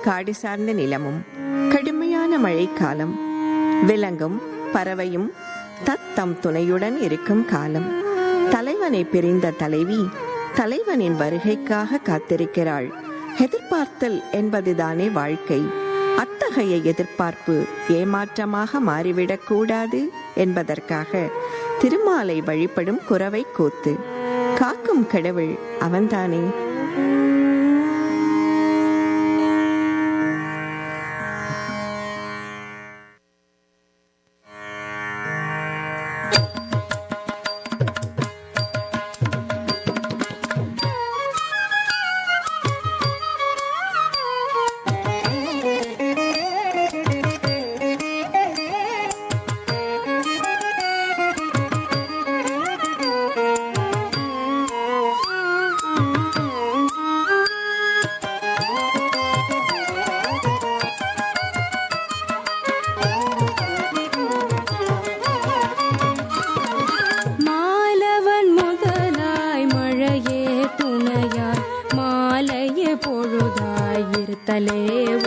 காடு சார்ந்த நிலமும் கடுமையான மழைக்காலம், விலங்கும் பறவையும் தத்தம் துணையுடன் இருக்கும் காலம். தலைவனை பிரிந்த தலைவி தலைவனின் வருகைக்காக காத்திருக்கிறாள். எதிர்பார்த்தல் என்பதுதானே வாழ்க்கை. அத்தகைய எதிர்பார்ப்பு ஏமாற்றமாக மாறிவிடக் கூடாது என்பதற்காக திருமாலை வழிபடும் குரவை கூத்து. காக்கும் கடவுள் அவன்தானே.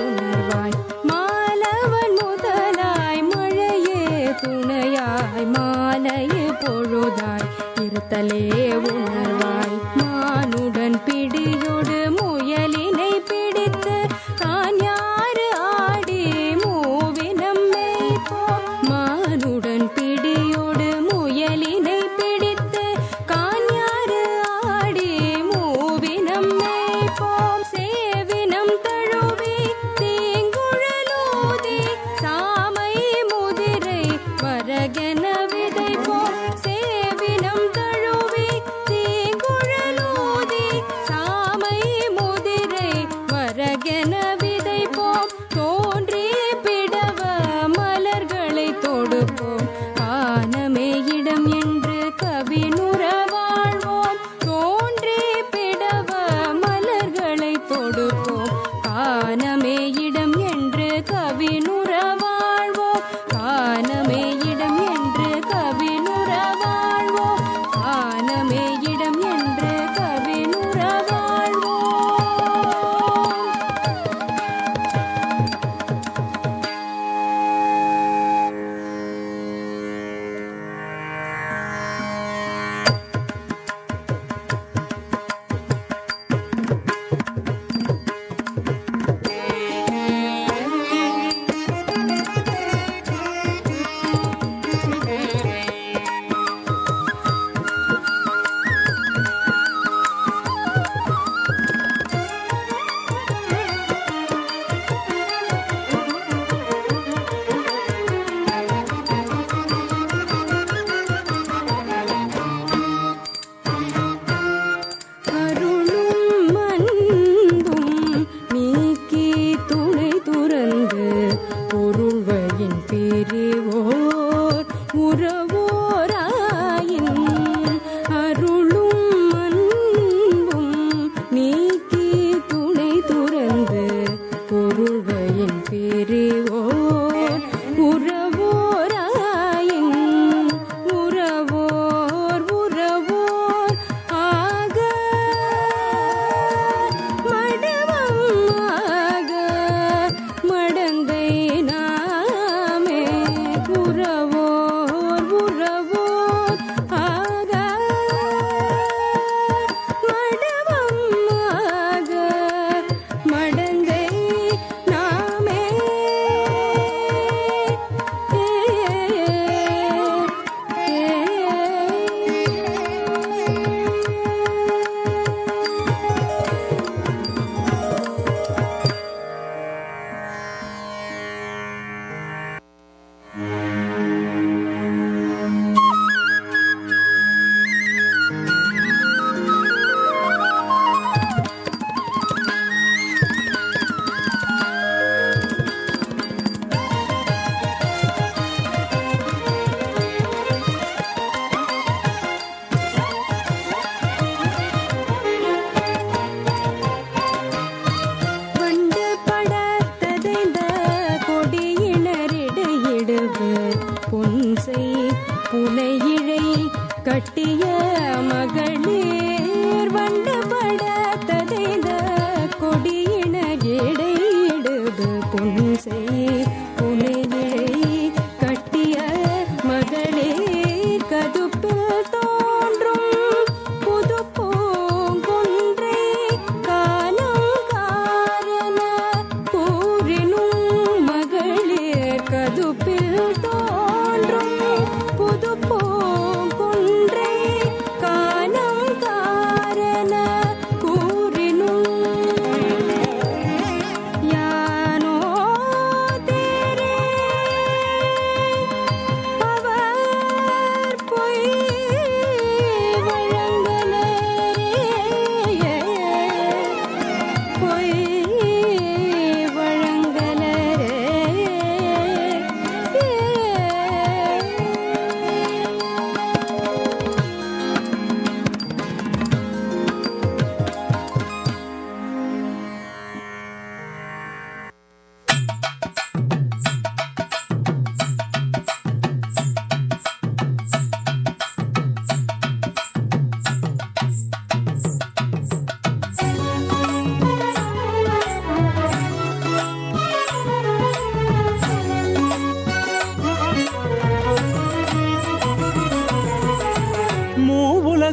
உணர்வாய் மாலவன் முதலாய் மழையே துணையாய் மாலையே பொழுதாய் இருத்தலே உணர்வாய். மானுடன் பிடியோடு முயலினை பிடித்து தான் யாரு ஆடி மூவினம் மேய்ப்போம். மானுடன் பிடியோடு முயலினை பிடித்து கான் யாரு ஆடி மூவினம் மேய்ப்போம். சேவினம் தழுவி தீங்குழலூதி சாமை முதிரை வரகென விதைப்போம். சேவினம் தழுவி தீங்குழலூதி சாமை முதிரை வரகென விதைப்போம். தோன்றி பிடவ மலர்களை தொடுப்போம். கானமே இடம் என்று கவினுற வாழ்வோம். தோன்றி பிடவ மலர்களை தொடுப்போம். கானமே இடம் என்று கவினுற வாழ்வோம். கானமே இடம் என்று கவினுற வாழ்வோம். கானமே இடம் என்று கவினுற வாழ்வோம். அருளும் அன்பும் நீக்கி துணை துறந்து பொருள்வயின் பிரிவோர் உறவோராயின். அருளும் அன்பும் நீக்கி துணை துறந்து பொருள்வயின் பிரிவோர் உறவோராயின். உறவோர் உறவோர் ஆக மடவமாக மடந்தை நாமே. உறவோர் உறவோர் ஆக மடவமாக மடந்தை நாமே. வண்டு படத்ததைந்த கொடியினரிடையிடுவு பொன்சை புனையிழை கட்டிய மகளிர். வண்டு படத்ததைந்த கொடியினரிடையிடுவு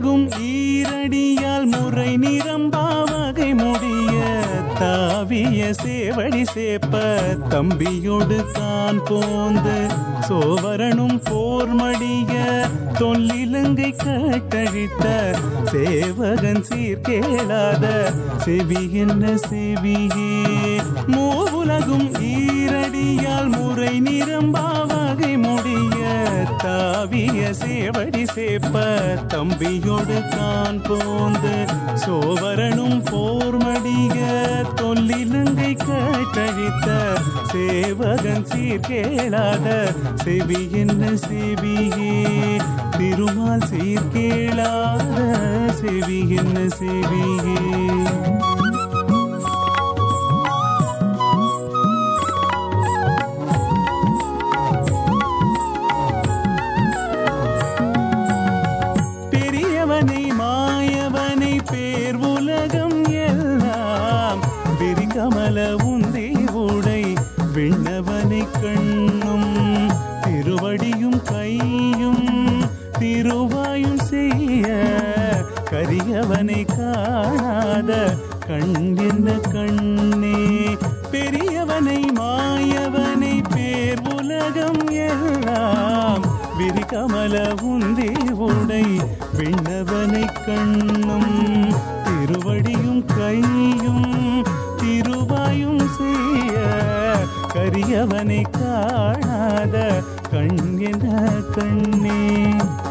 மூவுலகும் ஈரடியால் முறை நிரம்பா வகை முடிய தாவிய சேவடி சேப்ப தம்பியோடு தான் போந்து சோவரனும் போர்மடிய தொல்லிலங்கை கட்டழித்த சேவகன் சீர்கேளாத செவி என்ன செவியே. மூவுலகும் ஈரடியால் முறை நிரம்பா வகை முடிய தாவிய சேவடி சேப்ப தம்பியோடு தான் போந்து சோவரனும் போர்மடிய தொல்லிலங்கை கட்டழித்த சேவகன் சீர்கேளாத செவி என்ன செவியே. திருமால் சீர்கேளாத செவி என்ன செவியே. பெரியவனை மாயவனை பேர் உலகம் எல்லாம் விரிகமல உந்தி உடை விண்ணவனை கண்ணும் திருவடியும் கையும் திருவாயும் செய்ய கரியவனை காணாத கண் என்ன கண்ணே. பெரியவனை மாயவனை பேர் உலகம் எல்லாம் விரிகமல உந்தி உடை விண்ணவனை கண்ணும் திருவடியும் கையும் திருவாயும் செய்ய கரியவனை காணாத கண் என கண்ணே.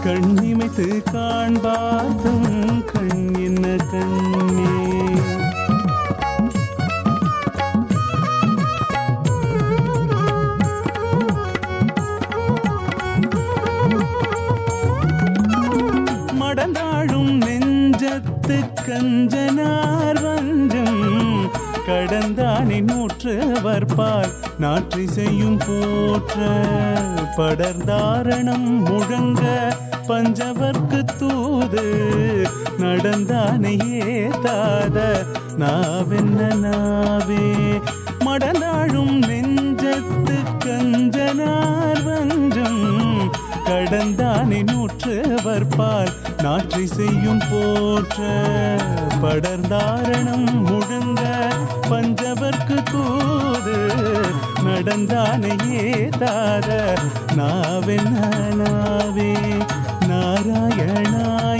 கண்ணிமைத்து காண்பார்த்தும் கண் என்ன கண்ணே. மடந்தாழும் நெஞ்சத்து கஞ்சனார் வஞ்சம் கடந்தானி நூற்றவர்பால் நாற்றி செய்யும் போற்ற படர்ந்தாரணம் முழங்க பஞ்சவர்க்கு தூது நடந்தானே ஏதாத நாவென்ன நாவே. மடந்தாழும் நெஞ்சத்து கஞ்சனார் வஞ்சம் கடந்தானி நூற்றவர்பால் நாற்றி செய்யும் போற்ற படர்ந்தாரணம் முழங்க பஞ்சவர்க்கு தூது நடந்தானே ஏதாத நாவென்ன நாவே. நாராயணாய